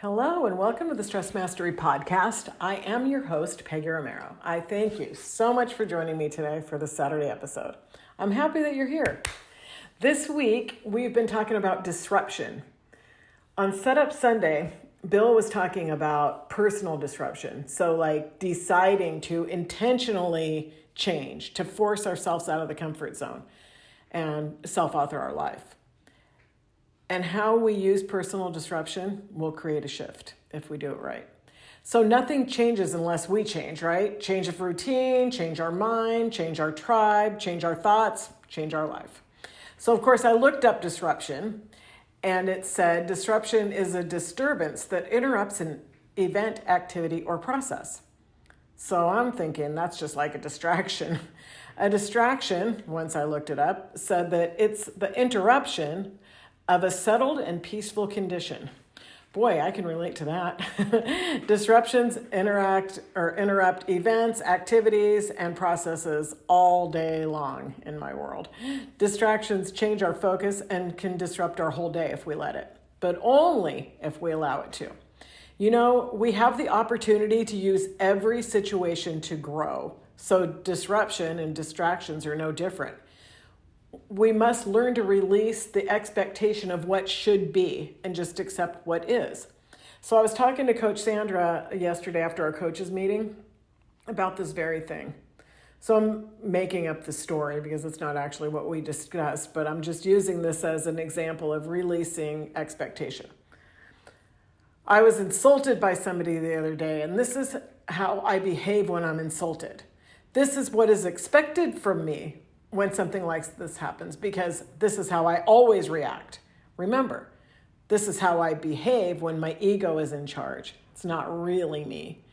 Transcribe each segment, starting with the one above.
Hello and welcome to the Stress Mastery Podcast. I am your host, Peggy Romero. I thank you so much for joining me today for the Saturday episode. I'm happy that you're here. This week, we've been talking about disruption. On Setup Sunday, Bill was talking about personal disruption. So like deciding to intentionally change, to force ourselves out of the comfort zone and self-author our life. And how we use personal disruption will create a shift if we do it right. So nothing changes unless we change, right? Change of routine, change our mind, change our tribe, change our thoughts, change our life. So of course I looked up disruption and it said disruption is a disturbance that interrupts an event, activity, or process. So I'm thinking that's just like a distraction. A distraction, once I looked it up, said that it's the interruption of a settled and peaceful condition. Boy, I can relate to that. Disruptions interrupt events, activities, and processes all day long in my world. Distractions change our focus and can disrupt our whole day if we let it, but only if we allow it to. You know, we have the opportunity to use every situation to grow. So disruption and distractions are no different. We must learn to release the expectation of what should be and just accept what is. So I was talking to Coach Sandra yesterday after our coaches meeting about this very thing. So I'm making up the story because it's not actually what we discussed, but I'm just using this as an example of releasing expectation. I was insulted by somebody the other day, and this is how I behave when I'm insulted. This is what is expected from me when something like this happens, because this is how I always react. Remember, this is how I behave when my ego is in charge. It's not really me.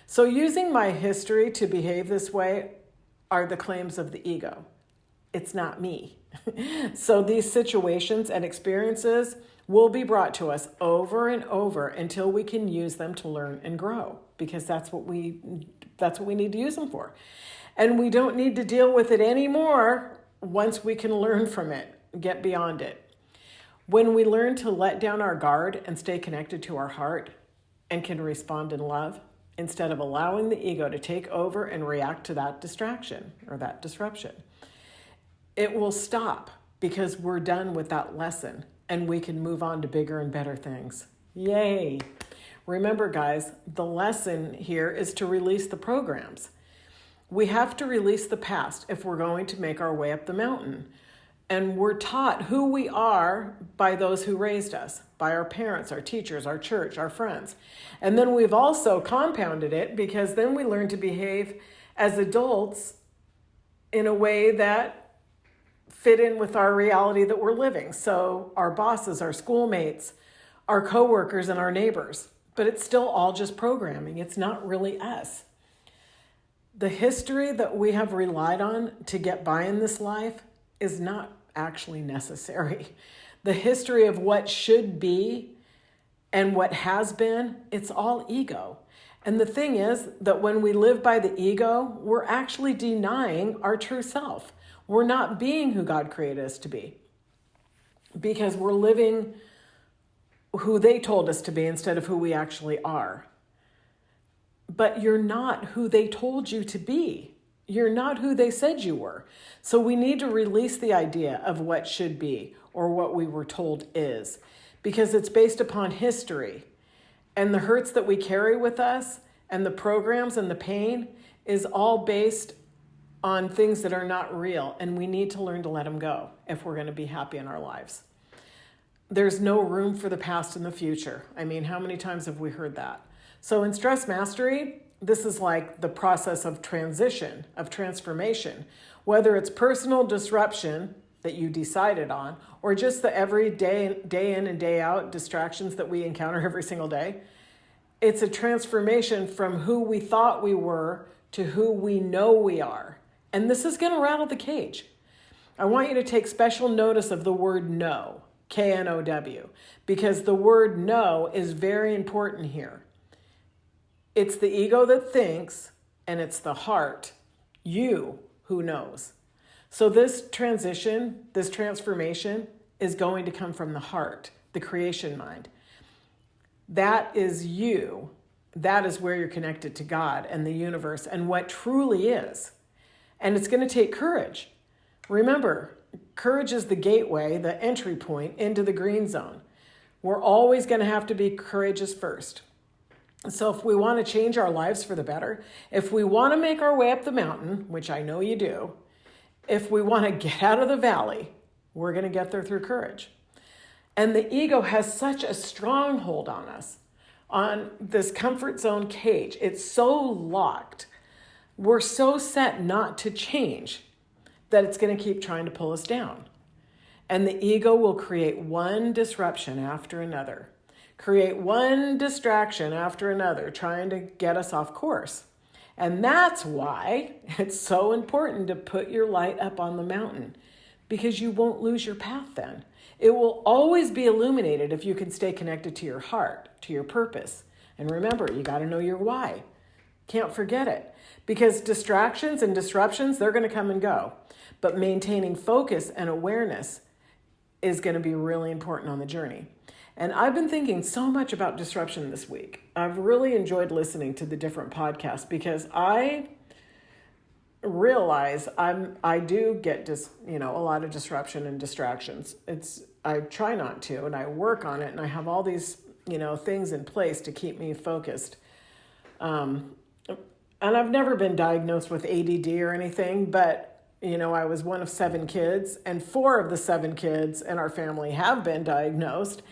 So using my history to behave this way are the claims of the ego. It's not me. So these situations and experiences will be brought to us over and over until we can use them to learn and grow, because that's what we need to use them for. And we don't need to deal with it anymore once we can learn from it, get beyond it. When we learn to let down our guard and stay connected to our heart and can respond in love, instead of allowing the ego to take over and react to that distraction or that disruption, it will stop because we're done with that lesson and we can move on to bigger and better things. Yay! Remember, guys, the lesson here is to release the programs. We have to release the past if we're going to make our way up the mountain. And we're taught who we are by those who raised us, by our parents, our teachers, our church, our friends. And then we've also compounded it because then we learn to behave as adults in a way that fit in with our reality that we're living. So our bosses, our schoolmates, our coworkers, and our neighbors. But it's still all just programming. It's not really us. The history that we have relied on to get by in this life is not actually necessary. The history of what should be and what has been, it's all ego. And the thing is that when we live by the ego, we're actually denying our true self. We're not being who God created us to be because we're living who they told us to be instead of who we actually are. But you're not who they told you to be. You're not who they said you were. So we need to release the idea of what should be or what we were told is, because it's based upon history. And the hurts that we carry with us and the programs and the pain is all based on things that are not real. And we need to learn to let them go if we're going to be happy in our lives. There's no room for the past and the future. I mean, how many times have we heard that? So in Stress Mastery, this is like the process of transition, of transformation, whether it's personal disruption that you decided on, or just the everyday, day in and day out distractions that we encounter every single day. It's a transformation from who we thought we were to who we know we are. And this is going to rattle the cage. I want you to take special notice of the word know, K-N-O-W, because the word know is very important here. It's the ego that thinks, and it's the heart, you, who knows. So this transition, this transformation is going to come from the heart, the creation mind. That is you. That is where you're connected to God and the universe and what truly is. And it's going to take courage. Remember, courage is the gateway, the entry point into the green zone. We're always going to have to be courageous first. So if we want to change our lives for the better, if we want to make our way up the mountain, which I know you do, if we want to get out of the valley, we're going to get there through courage. And the ego has such a stronghold on us, on this comfort zone cage. It's so locked. We're so set not to change that it's going to keep trying to pull us down. And the ego will create one disruption after another, create one distraction after another, trying to get us off course. And that's why it's so important to put your light up on the mountain, because you won't lose your path then. It will always be illuminated if you can stay connected to your heart, to your purpose. And remember, you got to know your why. Can't forget it. Because distractions and disruptions, they're going to come and go. But maintaining focus and awareness is going to be really important on the journey. And I've been thinking so much about disruption this week. I've really enjoyed listening to the different podcasts because I realize I do get a lot of disruption and distractions. I try not to, and I work on it, and I have all these things in place to keep me focused. And I've never been diagnosed with ADD or anything, but I was one of 7 kids, and 4 of the 7 kids in our family have been diagnosed,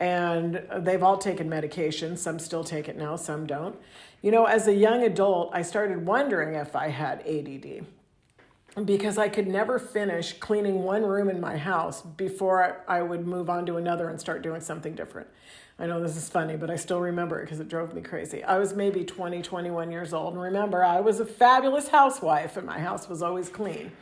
and they've all taken medication. Some still take it now, some don't. As a young adult, I started wondering if I had ADD because I could never finish cleaning one room in my house before I would move on to another and start doing something different. I know this is funny, but I still remember it because it drove me crazy. I was maybe 20, 21 years old. And remember, I was a fabulous housewife and my house was always clean.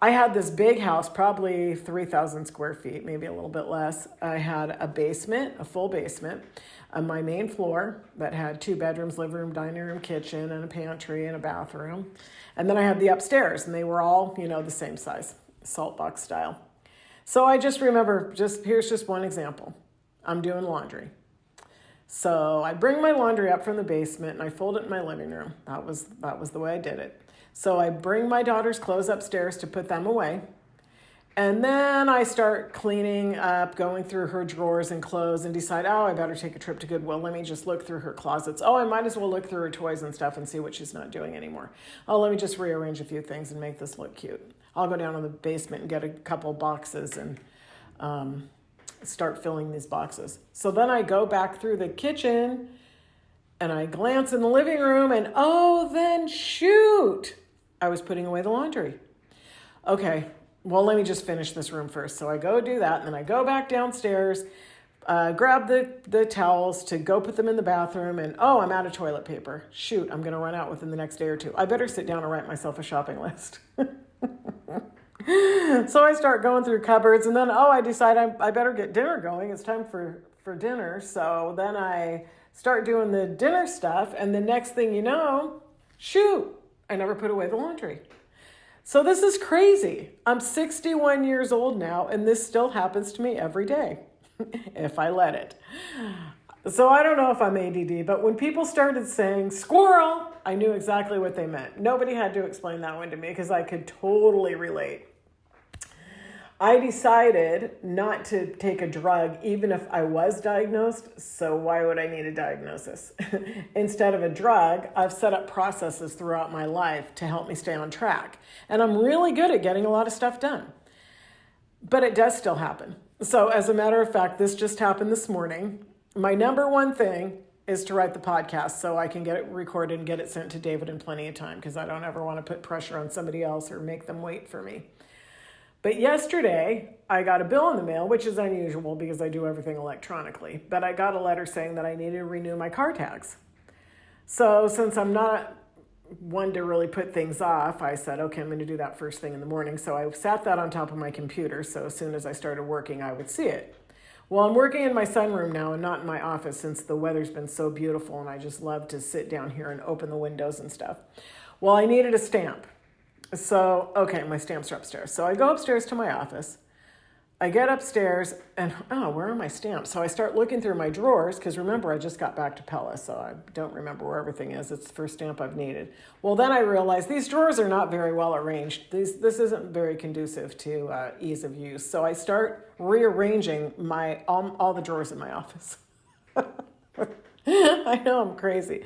I had this big house, probably 3,000 square feet, maybe a little bit less. I had a basement, a full basement, on my main floor that had 2 bedrooms, living room, dining room, kitchen, and a pantry and a bathroom. And then I had the upstairs, and they were all, the same size, salt box style. So I just remember, here's just one example. I'm doing laundry. So I bring my laundry up from the basement and I fold it in my living room. That was the way I did it. So I bring my daughter's clothes upstairs to put them away. And then I start cleaning up, going through her drawers and clothes and decide, I better take a trip to Goodwill. Let me just look through her closets. I might as well look through her toys and stuff and see what she's not doing anymore. Let me just rearrange a few things and make this look cute. I'll go down to the basement and get a couple boxes and start filling these boxes. So then I go back through the kitchen and I glance in the living room and then shoot, I was putting away the laundry. Okay, well, let me just finish this room first. So I go do that and then I go back downstairs, grab the towels to go put them in the bathroom and I'm out of toilet paper. Shoot, I'm gonna run out within the next day or 2. I better sit down and write myself a shopping list. So I start going through cupboards and then, I decide I better get dinner going. It's time for dinner. So then I start doing the dinner stuff. And the next thing you know, shoot, I never put away the laundry. So this is crazy. I'm 61 years old now, and this still happens to me every day if I let it. So I don't know if I'm ADD, but when people started saying squirrel, I knew exactly what they meant. Nobody had to explain that one to me because I could totally relate. I decided not to take a drug even if I was diagnosed, so why would I need a diagnosis? Instead of a drug, I've set up processes throughout my life to help me stay on track. And I'm really good at getting a lot of stuff done. But it does still happen. So as a matter of fact, this just happened this morning. My number one thing is to write the podcast so I can get it recorded and get it sent to David in plenty of time because I don't ever want to put pressure on somebody else or make them wait for me. But yesterday, I got a bill in the mail, which is unusual because I do everything electronically. But I got a letter saying that I needed to renew my car tags. So since I'm not one to really put things off, I said, okay, I'm going to do that first thing in the morning. So I sat that on top of my computer. So as soon as I started working, I would see it. Well, I'm working in my sunroom now and not in my office since the weather's been so beautiful. And I just love to sit down here and open the windows and stuff. Well, I needed a stamp. So, okay, my stamps are upstairs. So I go upstairs to my office. I get upstairs and, where are my stamps? So I start looking through my drawers because remember, I just got back to Pella, so I don't remember where everything is. It's the first stamp I've needed. Well, then I realized these drawers are not very well arranged. This isn't very conducive to ease of use. So I start rearranging all the drawers in my office. I know I'm crazy.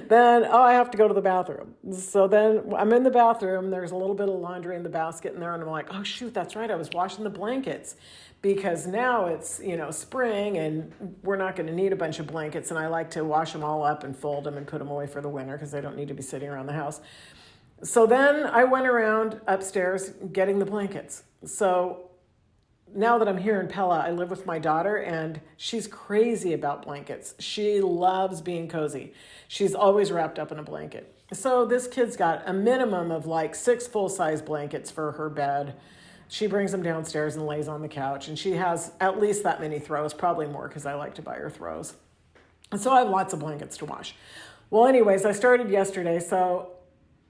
Then, I have to go to the bathroom. So then I'm in the bathroom. There's a little bit of laundry in the basket in there. And I'm like, oh, shoot, that's right. I was washing the blankets because now it's, spring and we're not going to need a bunch of blankets. And I like to wash them all up and fold them and put them away for the winter because they don't need to be sitting around the house. So then I went around upstairs getting the blankets. So now that I'm here in Pella, I live with my daughter and she's crazy about blankets. She loves being cozy. She's always wrapped up in a blanket. So this kid's got a minimum of like 6 full-size blankets for her bed. She brings them downstairs and lays on the couch. And she has at least that many throws, probably more because I like to buy her throws. And so I have lots of blankets to wash. Well, anyways, I started yesterday. So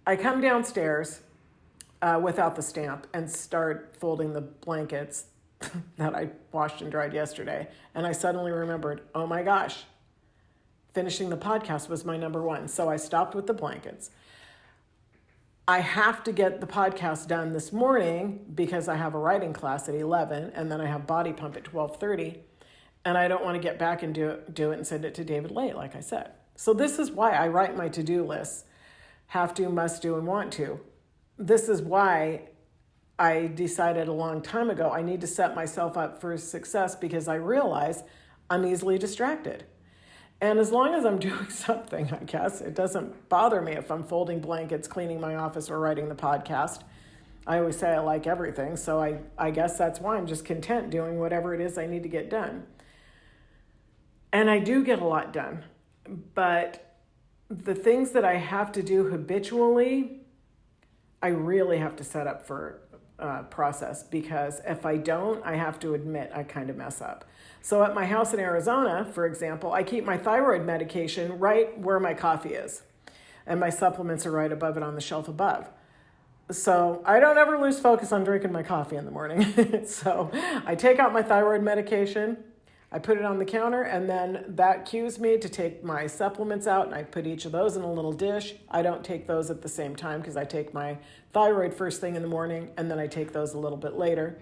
I come downstairs without the stamp and start folding the blankets that I washed and dried yesterday. And I suddenly remembered, oh my gosh, finishing the podcast was my number one. So I stopped with the blankets. I have to get the podcast done this morning because I have a writing class at 11 and then I have body pump at 12:30. And I don't want to get back and do it and send it to David late, like I said. So this is why I write my to-do lists, have to, must do, and want to. This is why I decided a long time ago I need to set myself up for success because I realize I'm easily distracted. And as long as I'm doing something, I guess, it doesn't bother me if I'm folding blankets, cleaning my office, or writing the podcast. I always say I like everything, so I guess that's why I'm just content doing whatever it is I need to get done. And I do get a lot done, but the things that I have to do habitually, I really have to set up for process because if I don't, I have to admit I kind of mess up. So at my house in Arizona, for example, I keep my thyroid medication right where my coffee is and my supplements are right above it on the shelf above. So I don't ever lose focus on drinking my coffee in the morning. So I take out my thyroid medication, I put it on the counter, and then that cues me to take my supplements out, and I put each of those in a little dish. I don't take those at the same time because I take my thyroid first thing in the morning, and then I take those a little bit later,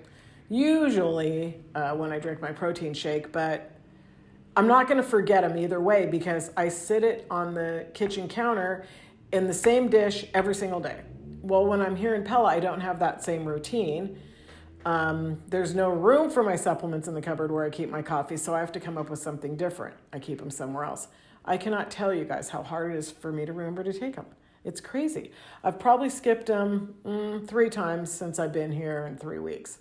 usually when I drink my protein shake, but I'm not going to forget them either way because I sit it on the kitchen counter in the same dish every single day. Well, when I'm here in Pella, I don't have that same routine. There's no room for my supplements in the cupboard where I keep my coffee, so I have to come up with something different. I keep them somewhere else. I cannot tell you guys how hard it is for me to remember to take them. It's crazy. I've probably skipped them 3 times since I've been here in 3 weeks.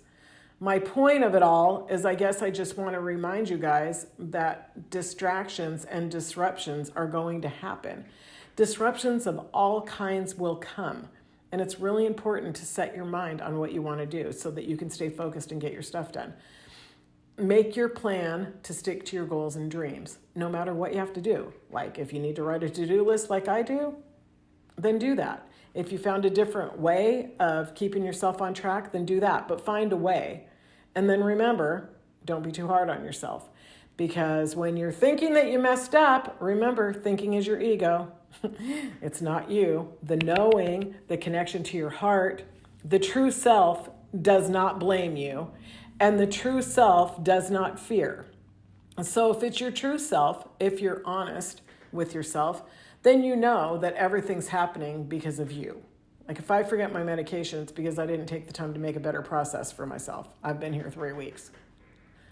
My point of it all is I guess I just want to remind you guys that distractions and disruptions are going to happen. Disruptions of all kinds will come. And it's really important to set your mind on what you want to do so that you can stay focused and get your stuff done. Make your plan to stick to your goals and dreams, no matter what you have to do. Like if you need to write a to-do list like I do, then do that. If you found a different way of keeping yourself on track, then do that. But find a way. And then remember, don't be too hard on yourself. Because when you're thinking that you messed up, remember, thinking is your ego. It's not you. The knowing, the connection to your heart, the true self does not blame you, and the true self does not fear. So if it's your true self, if you're honest with yourself, then you know that everything's happening because of you. Like if I forget my medication, it's because I didn't take the time to make a better process for myself. I've been here 3 weeks.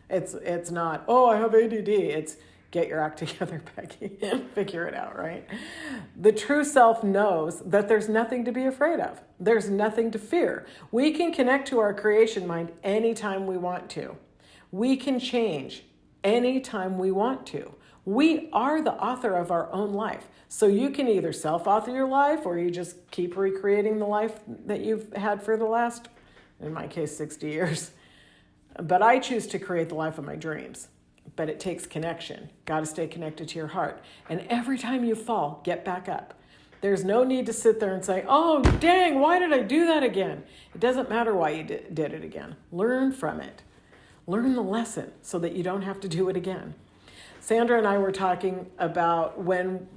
It's not, I have ADD. It's get your act together, Peggy, and figure it out, right? The true self knows that there's nothing to be afraid of. There's nothing to fear. We can connect to our creation mind anytime we want to. We can change anytime we want to. We are the author of our own life. So you can either self-author your life or you just keep recreating the life that you've had for the last, in my case, 60 years. But I choose to create the life of my dreams. But it takes connection. Got to stay connected to your heart. And every time you fall, get back up. There's no need to sit there and say, oh, dang, why did I do that again? It doesn't matter why you did it again. Learn from it. Learn the lesson so that you don't have to do it again. Sandra and I were talking about when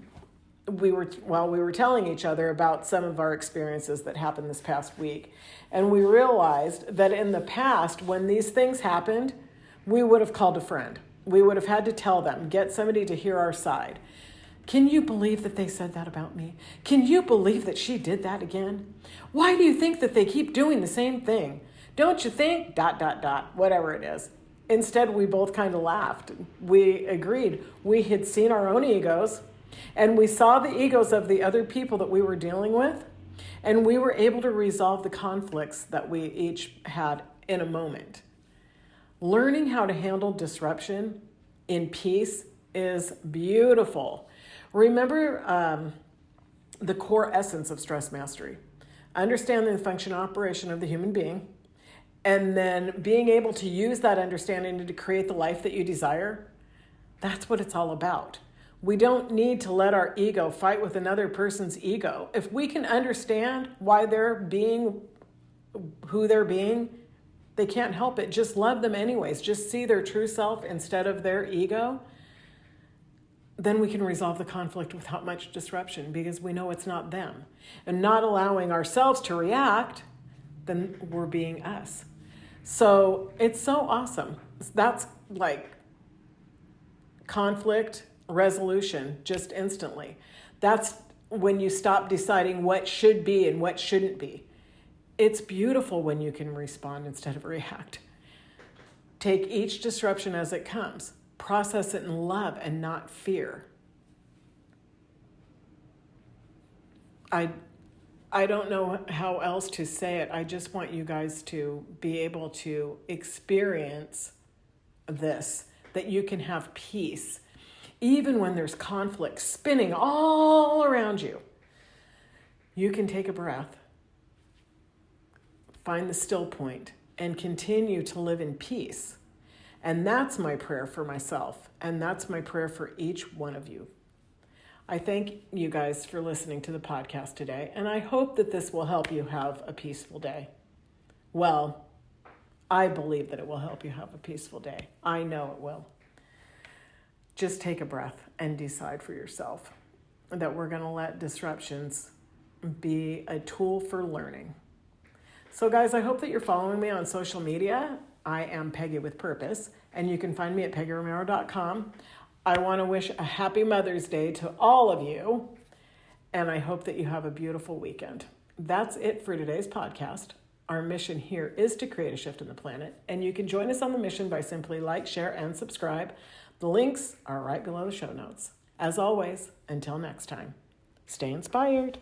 we were telling each other about some of our experiences that happened this past week. And we realized that in the past, when these things happened, we would have called a friend. We would have had to tell them, get somebody to hear our side. Can you believe that they said that about me? Can you believe that she did that again? Why do you think that they keep doing the same thing? Don't you think, ... whatever it is. Instead, we both kind of laughed. We agreed. We had seen our own egos, and we saw the egos of the other people that we were dealing with, and we were able to resolve the conflicts that we each had in a moment. Learning how to handle disruption in peace is beautiful. Remember the core essence of stress mastery. Understanding the function and operation of the human being, and then being able to use that understanding to create the life that you desire. That's what it's all about. We don't need to let our ego fight with another person's ego. If we can understand why they're being who they're being, they can't help it. Just love them anyways. Just see their true self instead of their ego. Then we can resolve the conflict without much disruption because we know it's not them. And not allowing ourselves to react, then we're being us. So it's so awesome. That's like conflict resolution just instantly. That's when you stop deciding what should be and what shouldn't be. It's beautiful when you can respond instead of react. Take each disruption as it comes. Process it in love and not fear. I don't know how else to say it. I just want you guys to be able to experience this, that you can have peace, even when there's conflict spinning all around you. You can take a breath, find the still point, and continue to live in peace. And that's my prayer for myself, and that's my prayer for each one of you. I thank you guys for listening to the podcast today, and I hope that this will help you have a peaceful day. Well, I believe that it will help you have a peaceful day. I know it will. Just take a breath and decide for yourself that we're going to let disruptions be a tool for learning. So guys, I hope that you're following me on social media. I am PeggyWithPurpose, and you can find me at PeggyRomero.com. I want to wish a happy Mother's Day to all of you, and I hope that you have a beautiful weekend. That's it for today's podcast. Our mission here is to create a shift in the planet, and you can join us on the mission by simply like, share, and subscribe. The links are right below the show notes. As always, until next time, stay inspired.